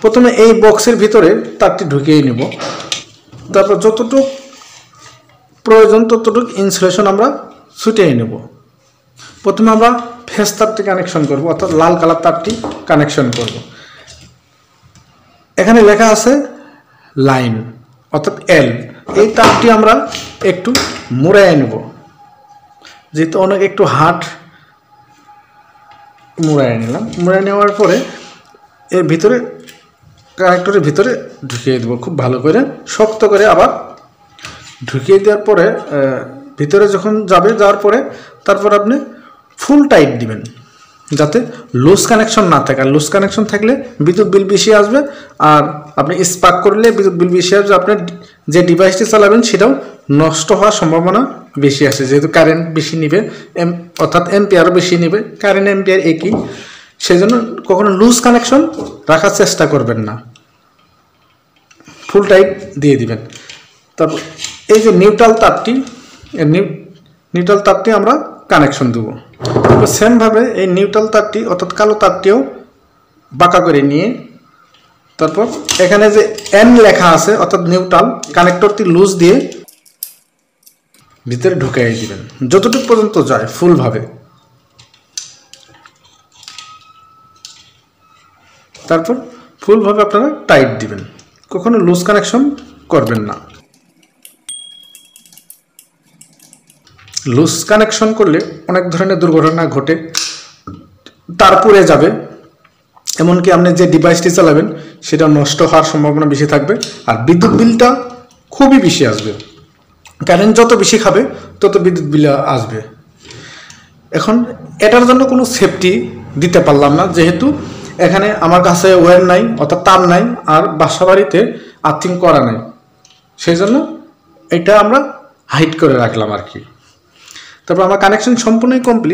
প্রথমে এই বক্সের ভিতরে তারটি ঢুকিয়ে নেব। তারপর যতটুকু প্রয়োজন ততটুকু ইনসুলেশন আমরা ছুটিয়ে নেব। প্রথমে আমরা ফেস তারটি কানেকশন করব, অর্থাৎ লাল কালার তারটি কানেকশন করব। এখানে লেখা আছে লাইন অর্থাৎ এল। এই তারটি আমরা একটু মুড়াইয়ে নেব, যেহেতু অনেক একটু হার্ড মুড়াইয়ে নিলাম। মুড়াইয়ে নেওয়ার পরে এর ভিতরে কানেক্টরের ভিতরে ঢুকিয়ে দেবো খুব ভালো করে, শক্ত করে আবার ঢুকিয়ে দেওয়ার পরে ভিতরে যখন যাবে, যাওয়ার পরে তারপর আপনি ফুল টাইট দিবেন যাতে লুজ কানেকশন না থাকে। আর লুজ কানেকশন থাকলে বিদ্যুৎ বিল বেশি আসবে, আর আপনি স্পার্ক করলে বিদ্যুৎ বিল বেশি আসবে। আপনার যে ডিভাইসটি চালাবেন সেটাও নষ্ট হওয়ার সম্ভাবনা বেশি আসে, যেহেতু কারেন্ট বেশি নিবে, অর্থাৎ এম্পিয়ারও বেশি নিবে, কারেন্ট এম্পিয়ার একই। সেই জন্য কখনো লুজ কানেকশন রাখার চেষ্টা করবেন না, ফুল টাইট দিয়ে দিবেন। তারপর এই যে নিউট্রাল তারটি, নিউট্রাল তারটি আমরা কানেকশন দেবো। তারপর সেমভাবে এই নিউট্রাল তারটি অর্থাৎ কালো তারটিও বাঁকা করে নিয়ে তারপর এখানে যে এন লেখা আছে অর্থাৎ নিউট্রাল, কানেক্টরটি লুজ দিয়ে ভিতরে ঢুকিয়ে দিবেন যতটুকু পর্যন্ত যায় ফুলভাবে। তারপর ফুলভাবে আপনারা টাইট দিবেন, কখনো লুজ কানেকশন করবেন না। লুজ কানেকশন করলে অনেক ধরনের দুর্ঘটনা ঘটে, তার পুড়ে যাবে, এমনকি আপনি যে ডিভাইসটি চালাবেন সেটা নষ্ট হওয়ার সম্ভাবনা বেশি থাকবে, আর বিদ্যুৎ বিলটা খুবই বেশি আসবে। কারেন্ট যত বেশি খাবে তত বিদ্যুৎ বিল আসবে। এখন এটার জন্য কোনো সেফটি দিতে পারলাম না, যেহেতু এখানে আমার কাছে ওয়্যার নাই অর্থাৎ তার নাই, আর বাসা বাড়িতে আর্থিং করা নাই, সেই জন্য এটা আমরা হাইড করে রাখলাম আর কি। তারপর আমার কানেকশন সম্পূর্ণই কমপ্লিট।